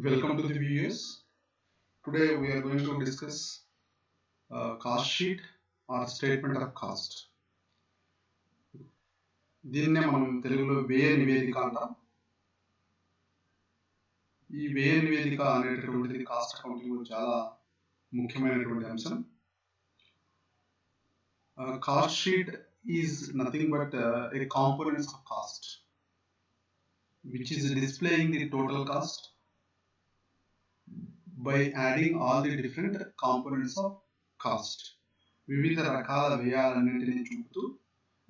Welcome to the viewers. Today we are going to discuss cost sheet or statement of cost. దీన్నే మనం తెలుగులో వ్యయ నివేదిక అంటాం. ఈ వ్యయ నివేదిక అనేటటువంటిది కాస్ట్ అకౌంటింగ్ చాలా ముఖ్యమైనటువంటి అంశం. Cost sheet is nothing but a components of cost which is displaying the total cost by adding all the different components of cost. వివిధ రకాల వ్యయాలన్నింటినీ చూపుతూ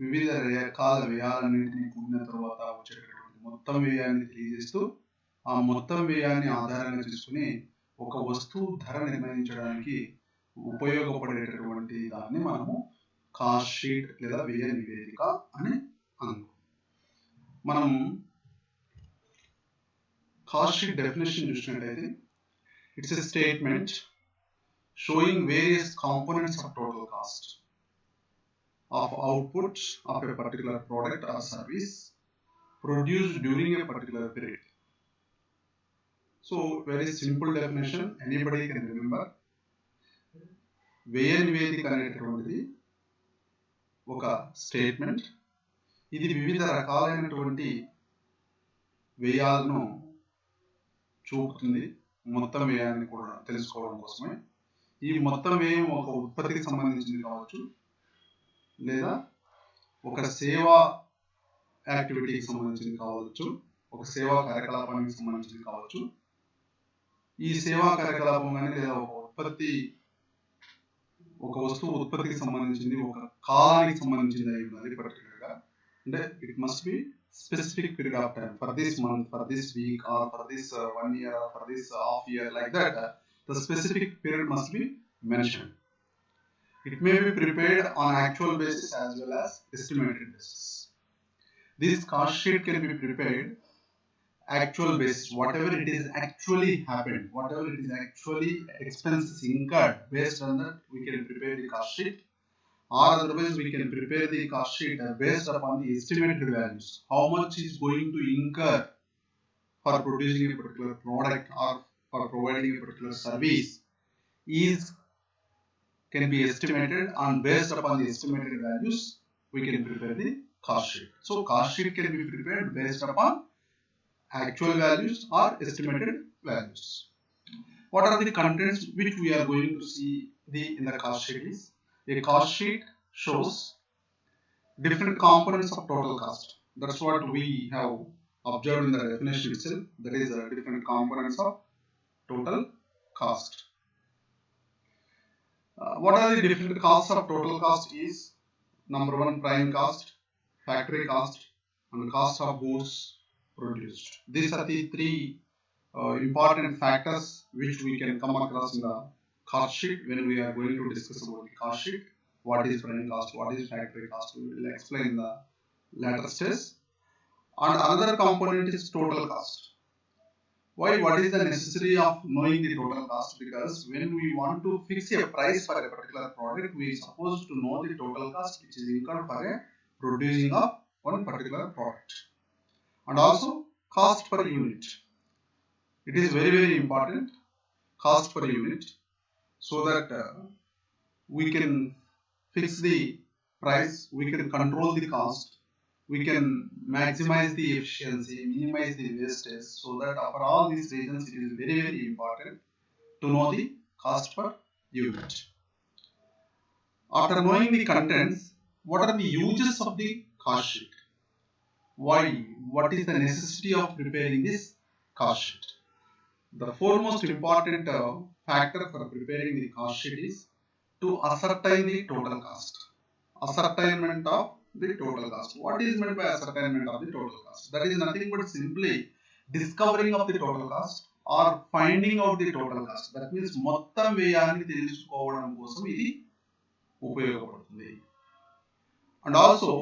వివిధ రకాల వ్యయాలన్నింటినీ కూడిన తర్వాత వచ్చేటటువంటి మొత్తం వ్యయాన్ని తెలియజేస్తూ ఆ మొత్తం వ్యయాన్ని ఆధారంగా చేసుకుని ఒక వస్తువు ధర నిర్ణయించడానికి ఉపయోగపడేటటువంటి దాన్ని మనము కాస్ట్ షీట్ లేదా వ్యయ నివేదిక అని అనుకో. మనం కాస్ట్ షీట్ డెఫినేషన్ చూసినట్లయితే it's a statement showing various components of total cost of output of a particular product or service produced during a particular period. So very simple definition, anybody can remember. వ్యయ నివేదిక అనేటటువంటిది ఒక statement. ఇది వివిధ రకాలైనటువంటి వ్యయాలను చూపుతుంది. మొత్తం వ్యయాన్ని కూడా తెలుసుకోవడం కోసమే. ఈ మొత్తం వ్యయం ఒక ఉత్పత్తికి సంబంధించింది కావచ్చు, లేదా ఒక సేవా యాక్టివిటీకి సంబంధించింది కావచ్చు, ఒక సేవా కార్యకలాపానికి సంబంధించింది కావచ్చు. ఈ సేవా కార్యకలాపం కానీ లేదా ఒక వస్తువు ఉత్పత్తికి సంబంధించింది, ఒక కాలానికి సంబంధించింది అయి ఉన్నది పర్టికులర్గా. అంటే it must be specific period of time, for this month, for this week, or for this 1 year, or for this half year, like that. The specific period must be mentioned. It may be prepared on actual basis as well as estimated basis. This cost sheet can be prepared actual basis, whatever it is actually happened, whatever it is actually expenses incurred, based on that we can prepare the cost sheet. Or otherwise we can prepare the cost sheet based upon the estimated values. How much is going to incur for producing a particular product or for providing a particular service can be estimated, and based upon the estimated values we can prepare the cost sheet. So cost sheet can be prepared based upon actual values or estimated values. What are the contents which we are going to see in the cost sheet is, a cost sheet shows different components of total cost. That's what we have observed in the definition itself. That is different components of total cost. What are the different costs of total cost is, number one, prime cost, factory cost, and cost of goods produced. These are the three important factors which we can come across in the cost sheet when we are going to discuss about the cost sheet. What is prime cost, what is factory cost, we will explain in the later stage. And another component is total cost. Why? What is the necessity of knowing the total cost? Because when we want to fix a price for a particular product, we are supposed to know the total cost which is incurred for a producing of one particular product, and also cost per unit. It is very, very important, cost per unit, so that we can fix the price, we can control the cost, we can maximize the efficiency, minimize the wastage. So that for all these reasons it is very, very important to know the cost per unit. After knowing the contents, what are the uses of the cost sheet? Why? What is the necessity of preparing this cost sheet? The foremost important factor for preparing the cost sheet is to ascertain the total cost. Ascertainment of the total cost. What is meant by ascertainment of the total cost? That is nothing but simply discovering of the total cost or finding out the total cost. That means మొత్తం వ్యయాన్ని తెలుసుకోవడం కోసం ఇది ఉపయోగపడుతుంది. And also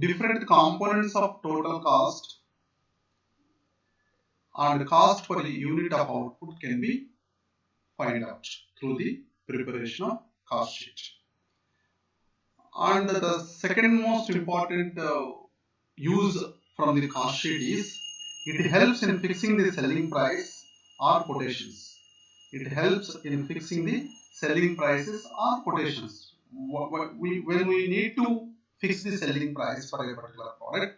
different components of total cost and cost per unit of output can be find out through the preparation of cost sheet. And the second most important use from the cost sheet is, it helps in fixing the selling price or quotations. It helps in fixing the selling prices or quotations. When we need to fix the selling price for a particular product,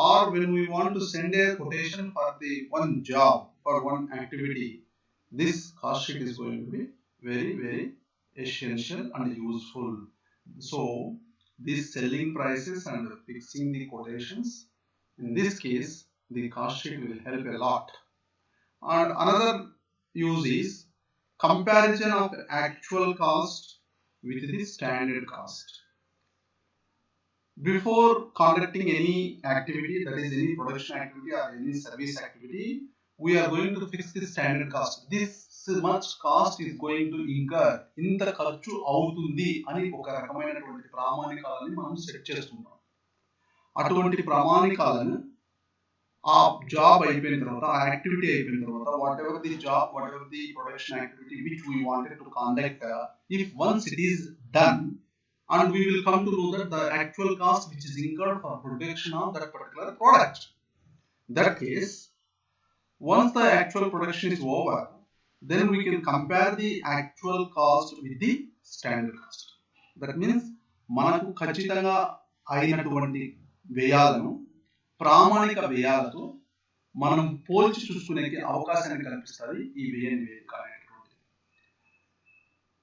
or when we want to send a quotation for the one job, for one activity, this cost sheet is going to be very essential and useful. So these selling prices and fixing the quotations, in this case the cost sheet will help a lot. And another use is comparison of actual cost with the standard cost. Before conducting any activity, that is any production activity or any service activity, we are going to fix the standard cost. This much cost is going to incur. ఇంత ఖర్చు అవుతుంది అని ఒక రకమైనటువంటి ప్రామాణికాలను మనం set చేసుకుంటాం. అటువంటి ప్రామాణికాలను ఆ జాబ్ అయిపోయిన తర్వాత, ఆ యాక్టివిటీ అయిపోయిన తర్వాత, what ever the job, what ever the production activity which we wanted to conduct, if once it is done, and we will come to know that the actual cost which is incurred for production of that particular product. That case, once the actual production is over, then we can compare the actual cost with the standard cost. That means మనకు ఖచ్చితంగా అయినటువంటి వ్యయాలను ప్రామాణిక వ్యయాలతో మనం పోల్చి చూసుకునే అవకాశాన్ని కల్పిస్తుంది ఈ వ్యయ నివేదిక అనేటువంటిది.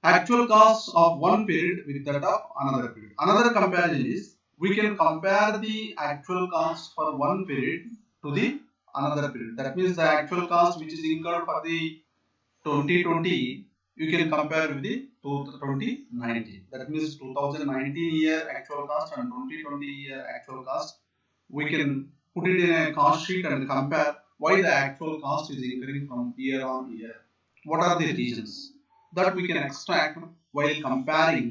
Actual cost of one period with that of another period. Another comparison is we can compare the actual cost for one period to the another period. That means the actual cost which is incurred for the 2020 you can compare with the 2019. That means 2019 year actual cost and 2020 year actual cost. We can put it in a cost sheet and compare why the actual cost is increasing from year on year. What are the reasons that we can extract while comparing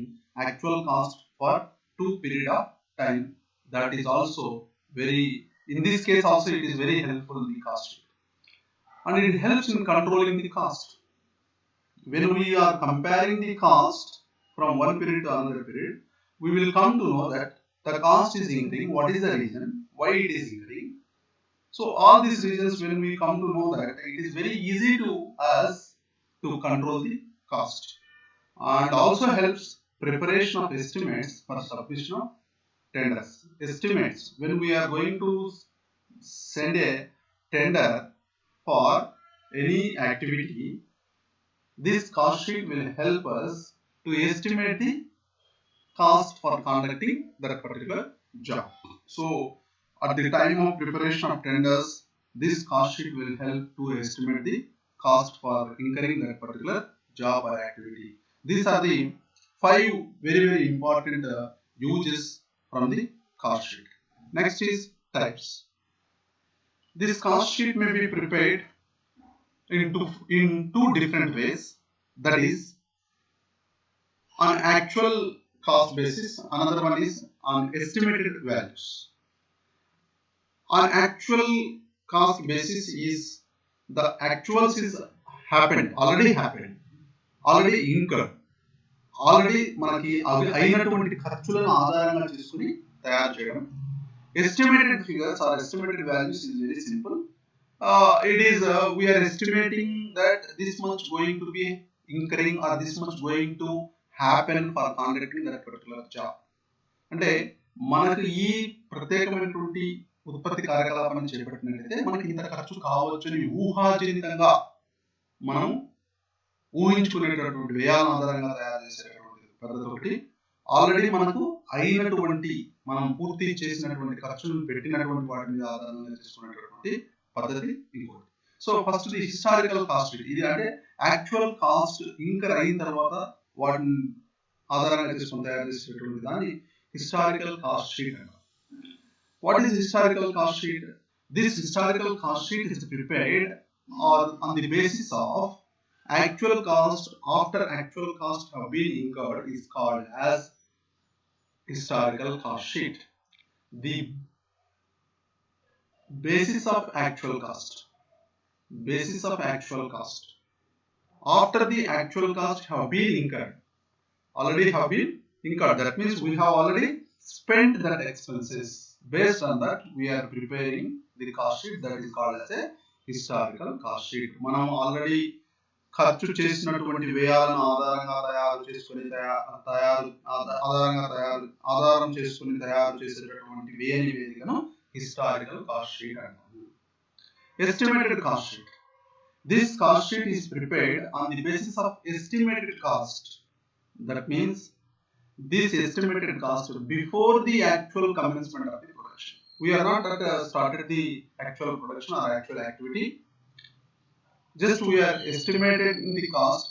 actual cost for two period of time? That is also very, in this case also it is very helpful in the cost sheet, and it helps in controlling the cost. When we are comparing the cost from one period to another period, we will come to know that the cost is increasing. What is the reason why it is increasing? So all these reasons, when we come to know that, it is very easy to us to control the cost, and also helps preparation of estimates for submission of tenders. Estimates, when we are going to send a tender for any activity, this cost sheet will help us to estimate the cost for conducting that particular job. So at the time of preparation of tenders, this cost sheet will help to estimate the cost for incurring that particular job or activity. These are the 5 very important uses from the cost sheet. Next is types. This cost sheet may be prepared in two different ways. That is on actual cost basis. Another one is on estimated values. On actual cost basis is the actuals is already happened, already incurred, already మనకి అయినటువంటి ఖర్చులను ఆధారంగా చేసుకుని తయారు చేయడం. Estimated figures or estimated values is very simple. It is we are estimating that this much going to be incurring or this much going to happen for conducting that particular job. అంటే మనకు ఈ ప్రత్యేకమైనటువంటి ఉత్పత్తి కార్యకలాపాన్ని చేపట్టినట్లయితే మనకి ఇంత ఖర్చు కావచ్చు అని ఊహాజనితంగా మనం ఊహించుకునేటటువంటి వ్యయాలను ఆధారంగా తయారు చేసేటటువంటి పద్ధతి ఒకటి. ఆల్రెడీ మనకు అయినటువంటి మనం పూర్తి చేసినటువంటి ఖర్చులను పెట్టినటువంటి వాటి మీద ఆధారంగా చేసుకునేటటువంటి పద్ధతి ఇంకోటి. So first the historical cost sheet. ఇది అంటే యాక్చువల్ కాస్ట్ ఇంకర్ అయిన తర్వాత వాటిని ఆధారంగా చేసుకుని తయారు చేసేటటువంటి దాన్ని హిస్టారికల్ కాస్ట్ షీట్ అంటారు. What is historical cost sheet? This historical cost sheet is prepared on the basis of actual cost after actual cost have been incurred is called as historical cost sheet. The basis of actual cost. Basis of actual cost. After the actual cost have been incurred, already have been incurred. That means we have already spent that expenses. Based on that, we are preparing the cost sheet that is called as a historical cost sheet. మనం already ఖర్చు చేసినటువంటి వ్యయాలను ఆధారం చేసుకుని తయారు చేసేటటువంటి వ్యయ నివేదికను historical cost sheet అంటారు. Estimated cost sheet. This cost sheet is prepared on the basis of estimated cost. That means this estimated cost before the actual commencement of the production. We are not started the actual production or actual activity. Just we are estimated the cost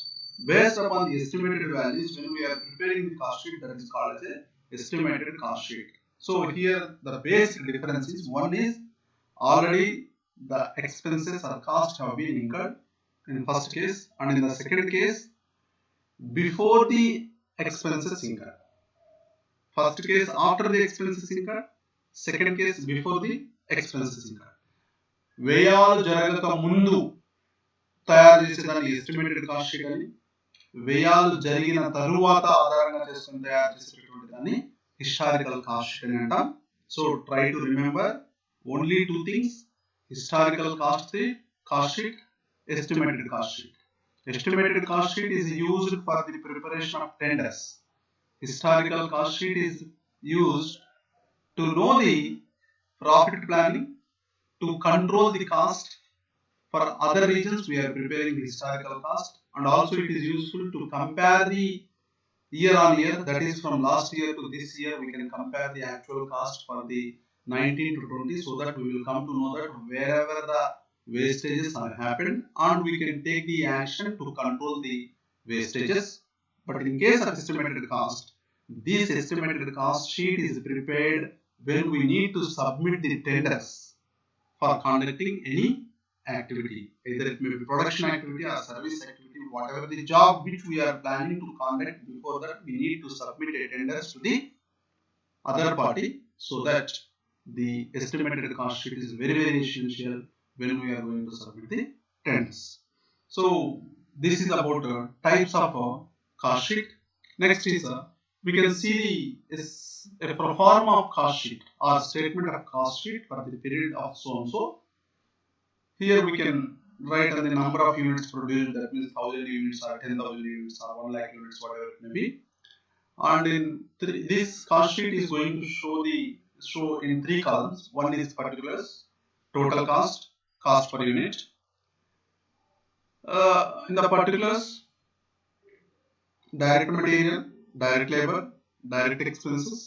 based upon the estimated values. When we are preparing the cost sheet, that is called as a estimated cost sheet. So here the basic difference is, one is already the expenses or costs have been incurred in first case, and in the second case before the expenses incurred. First case after the expenses incurred, second case before the expenses incurred. వ్యయాలు జరగక ముందు తయారు చేసేదాన్ని estimated cost sheet అని, వ్యయాలు జరిగిన తరువాత ఆధారంగా చేసుకుని తయారు చేసేటటువంటి దాన్ని హిస్టారికల్ కాస్ట్ షీట్ అని అంటాం. So try to remember only two things: historical cost sheet, estimated cost sheet. Estimated cost sheet is used for the preparation of tenders. Historical cost sheet is used to know the profit planning, to control the cost. For other regions we are preparing the historical cost, and also it is useful to compare the year on year, that is from last year to this year we can compare the actual cost for the 19 to 20, so that we will come to know that wherever the wastages have happened, and we can take the action to control the wastages. But in case of estimated cost, this estimated cost sheet is prepared when we need to submit the tenders for conducting any activity, either it may be production activity or service activity, whatever the job which we are planning to conduct. Before that we need to submit a tenders to the other party, so that the estimated cost sheet is very essential when we are going to submit the tenders. So this is about types of cost sheet. Next is we can see a pro forma of cost sheet or statement of cost sheet for the period of so and so. Here we can write on the number of units produced, that means 1000 units or 10,000 units or 1 lakh units, whatever it may be. And in this cost sheet is going to show in three columns. One is particulars, total cost, cost per unit. In the particulars, direct material, direct labor, direct expenses.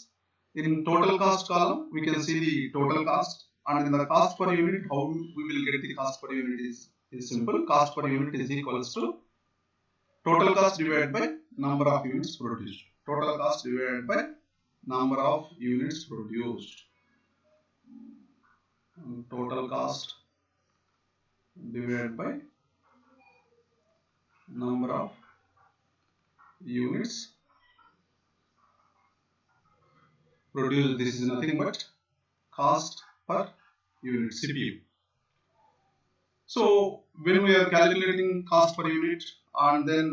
In total cost column we can see the total cost, and in the cost per unit, how we will get the cost per unit is simple. Cost per unit is equals to total cost divided by number of units produced. Total cost divided by number of units produced. Total cost divided by number of units produced. This is nothing but cost per unit, CPU. So when we are calculating cost per unit, and then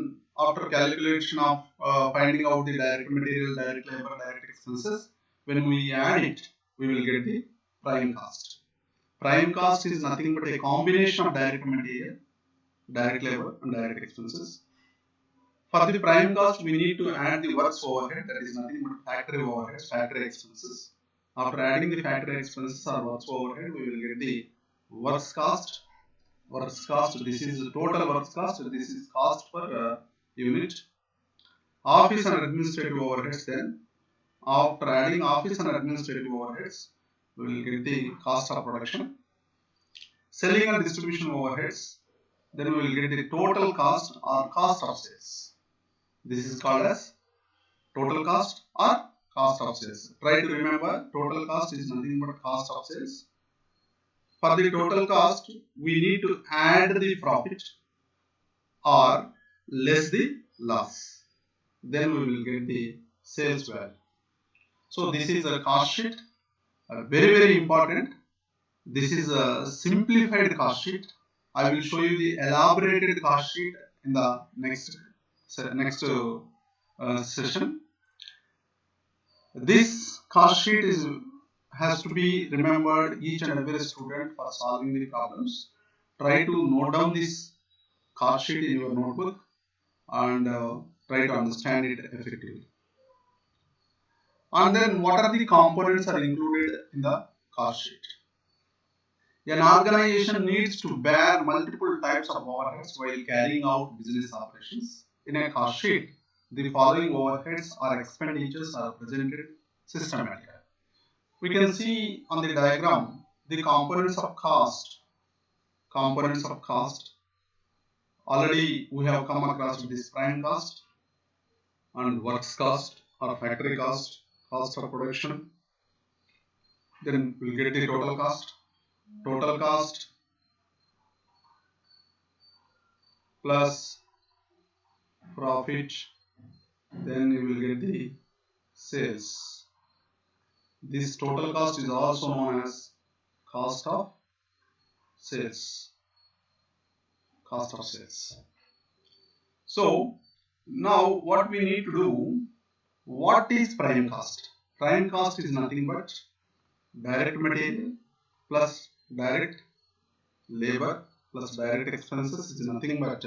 after calculation of finding out the direct material, direct labor, direct expenses, when we add it, we will get the prime cost. Prime cost is nothing but a combination of direct material, direct labor and direct expenses. For the prime cost we need to add the works overhead, that is nothing but factory overheads, factory expenses. After adding the factory expenses or works overhead, we will get the works cost. Works cost, this is total works cost, this is cost per unit. Office and administrative overheads, then after adding office and administrative overheads, we will get the cost of production. Selling and distribution overheads, then we will get the total cost or cost of sales. This is called as total cost or cost of sales. Try to remember, total cost is nothing but cost of sales. For the total cost, we need to add the profit or less the loss. Then we will get the sales value. So this is a cost sheet, very important. This is a simplified cost sheet. I will show you the elaborated cost sheet in the next session. This cost sheet has to be remembered each and every student for solving the problems. try to note down this cost sheet in your notebook and try to understand it effectively. And then what are the components are included in the cost sheet? An organization needs to bear multiple types of overheads while carrying out business operations. In a cost sheet, the following overheads or expenditures are presented systematically. We can see on the diagram the components of cost. Components of cost. Already we have come across this prime cost and works cost or factory cost, cost of production. Then we'll get the total cost. Total cost plus profit, then you will get the sales. This total cost is also known as cost of sales. Cost of sales. So now what we need to do, what is prime cost? Prime cost is nothing but direct material plus direct labor plus direct expenses is nothing but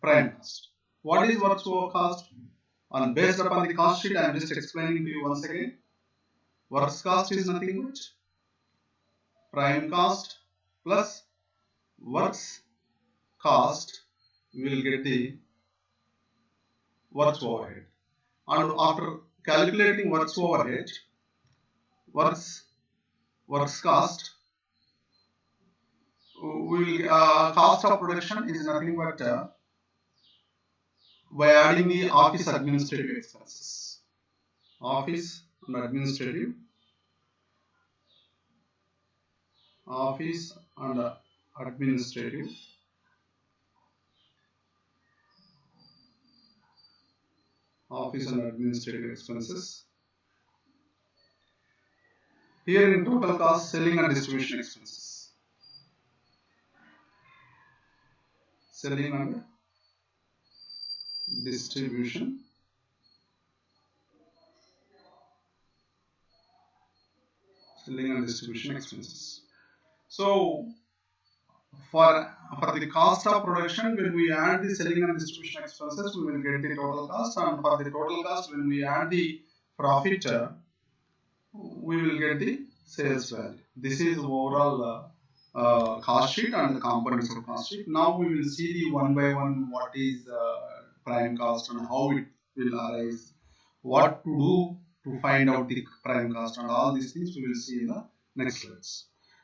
prime cost. What is works over cost? And based upon the cost sheet, I am just explaining to you once again. Works cost is nothing but prime cost plus works cost. We will get the works overhead. And after calculating works overhead, works cost, we will cost of production is nothing but by adding the office administrative expenses. Office and administrative. Office and administrative. Office and administrative expenses. Here in total cost, selling and distribution expenses. Selling and distribution. Selling and distribution expenses. So for the cost of production, when we add the selling and distribution expenses, we will get the total cost, and for the total cost, when we add the profit, we will get the sales value. This is overall cost sheet and the components of cost sheet. Now we will see the one by one what is prime cost and how it will arise, what to do to find out the prime cost, and all these things we will see in the next slides.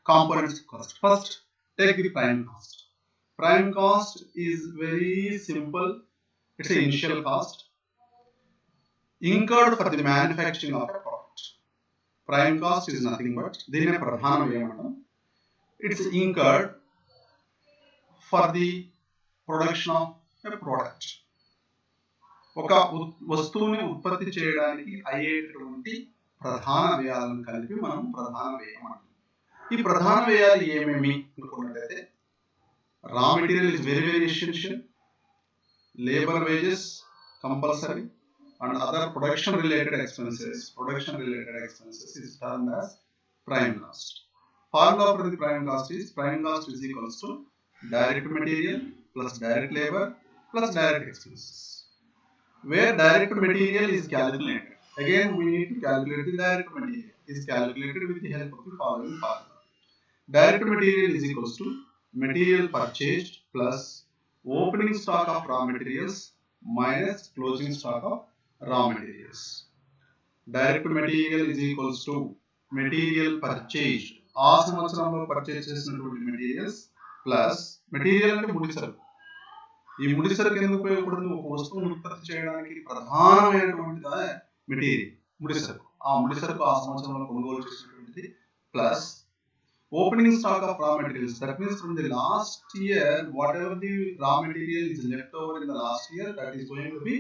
Components of cost. First, take the prime cost. Prime cost is very simple. It's an initial cost incurred for the manufacturing of a product. Prime cost is nothing but it's incurred for the production of a product. ఒక వస్తువుని ఉత్పత్తి చేయడానికి అయ్యేటటువంటి ప్రధాన వ్యయాలను కలిపి మనం ప్రధాన వ్యయం అంటాం. ఈ ప్రధాన వ్యయాలు ఏమేమి అనుకున్నట్లయితే raw material is very very essential, labour wages compulsory, and other production related expenses is termed as prime cost. Formula for the prime cost is equals to direct material plus direct labor plus direct expenses. Where direct material is calculated, again we need to calculate the direct material. Is calculated with the help of the following formula. Direct material is equals to material purchased plus opening stock of raw materials minus closing stock of raw materials. Direct material is equals to material purchased. ఆ సంవత్సరంలో purchase చేసినటువంటి materials plus material అంటే ముడిసరుకు. ఈ ముడిసరుకు ఎందుకు ఉపయోగపడుతుంది? ఒక వస్తువును ఉత్పత్తి చేయడానికి ప్రధానమైనటువంటి మెటీరియల్ ముడిసరుకు. ఆ ముడిసరుకు ఆ సంవత్సరంలో కొనుగోలు చేసినటువంటిది plus opening stock of raw materials. That means from the last year, whatever the raw material is left over in the last year, that is going to be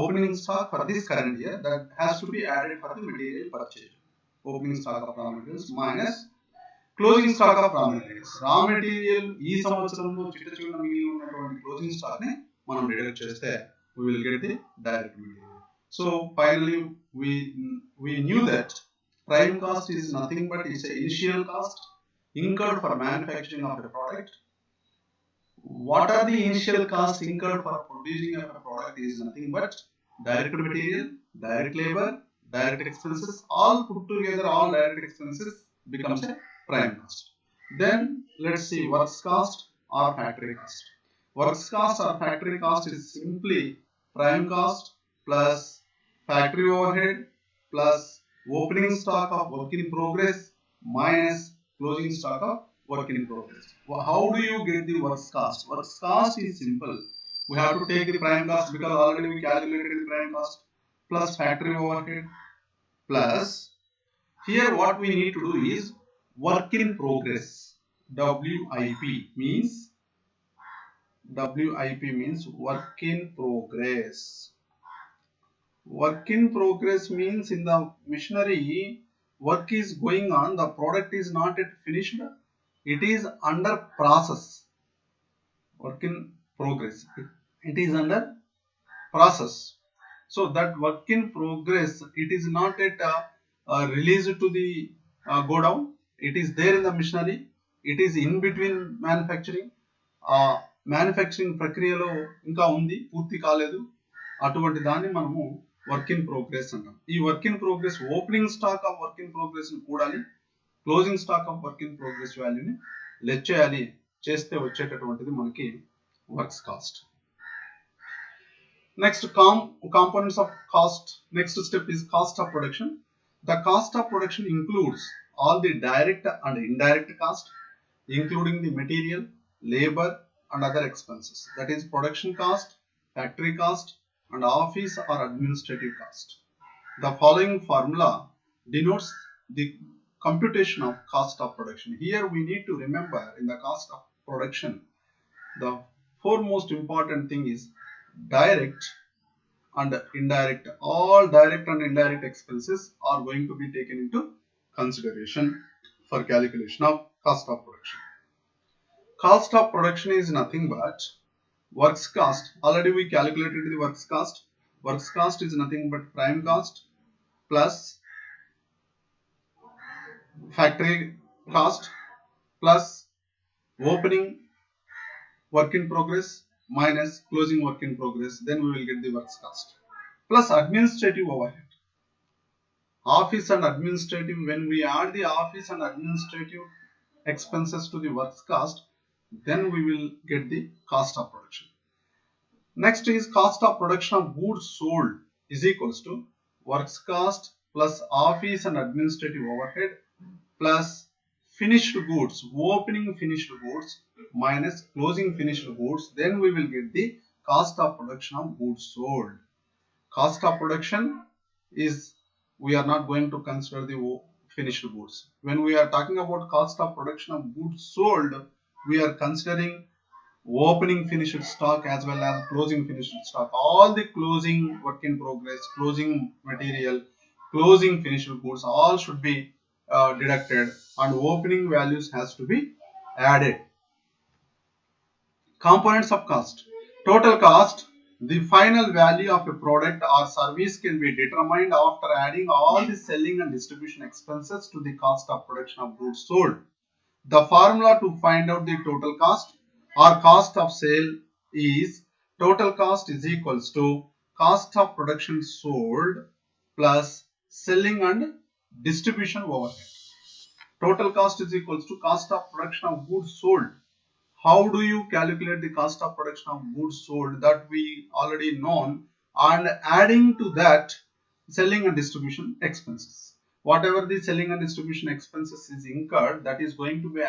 opening stock for this current year. That has to be added for the material purchase. Opening stock of raw materials minus closing stock of raw materials. Raw material ఈ సంవత్సరంలో చిన్న మిగిలి ఉన్నటువంటి closing stock ని మనం deduct చేస్తే we will get the direct material. So finally we knew that prime cost is nothing but it's an initial cost incurred for manufacturing of a product What are the initial costs incurred for producing a product is nothing but direct material, direct labor, direct expenses, all put together, all direct expenses becomes a prime cost. Then let's see works cost or factory cost. Works cost or factory cost is simply prime cost plus factory overhead plus opening stock of work in progress minus closing stock of work in progress. How do you get the works cost? Works cost is simple. We have to take the prime cost because already we calculated the prime cost plus factory overhead plus here what we need to do is work in progress. WIP means work in progress. Work in progress means in the machinery work is going on, the product is not yet finished, it is under process. Work in progress, it is under process. So that work in progress, it is not yet released to the go down, it is there in the machinery, it is in between manufacturing. Manufacturing ప్రక్రియలో ఇంకా ఉంది, పూర్తి కాలేదు, అటువంటి దాన్ని మనము work in progress అంటాం. ఈ work in progress opening stock of work in progress ని కూడాలి, closing stock of work in progress వాల్యూని లెస్ చేయాలి, చేస్తే వచ్చేటటువంటిది మనకి works cost. Next, components of cost. Next step is cost of production. The cost of production includes all the direct and indirect cost, including the material, labor, and other expenses. That is production cost, factory cost, and office or administrative cost. The following formula denotes the computation of cost of production. Here we need to remember in the cost of production, the foremost important thing is direct and indirect. All direct and indirect expenses are going to be taken into consideration for calculation of cost of production. Cost of production is nothing but works cost. Already we calculated the works cost. Works cost is nothing but prime cost plus factory cost plus opening work in progress minus closing work in progress. Then we will get the works cost plus administrative overhead. Office and administrative, when we add the office and administrative expenses to the works cost, then we will get the cost of production. Next is cost of production of goods sold is equals to works cost plus office and administrative overhead plus finished goods, opening finished goods minus closing finished goods. Then we will get the cost of production of goods sold. Cost of production is, we are not going to consider the finished goods. When we are talking about cost of production of goods sold, we are considering opening finished stock as well as closing finished stock. All the closing work in progress, closing material, closing finished goods, all should be deducted and opening values has to be added. Components of cost. Total cost. The final value of a product or service can be determined after adding all the selling and distribution expenses to the cost of production of goods sold. The formula to find out the total cost or cost of sale is total cost is equals to cost of production sold plus selling and distribution overhead. Total cost is equals to cost of production of goods sold. How do you calculate the cost of production of goods sold? That we already known, and adding to that selling and distribution expenses. Whatever the selling and distribution expenses is incurred, that is going to be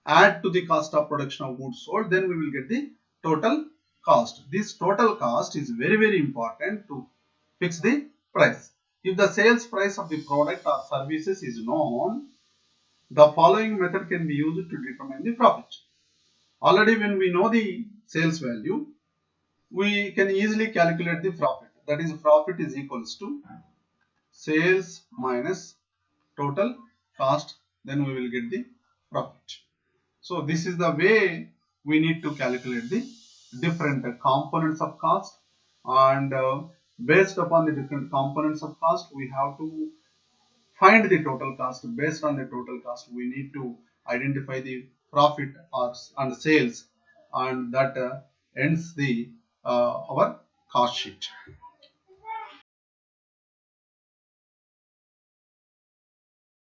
add to the cost of production of goods sold, then we will get the total cost. This total cost is very, very important to fix the price. If the sales price of the product or services is known, the following method can be used to determine the profit. Already when we know the sales value, we can easily calculate the profit. That is, profit is equals to sales minus total cost, then we will get the profit. So this is the way we need to calculate the different components of cost, and based upon the different components of cost, we have to find the total cost. Based on the total cost, we need to identify the profit or and sales and that ends the our cost sheet.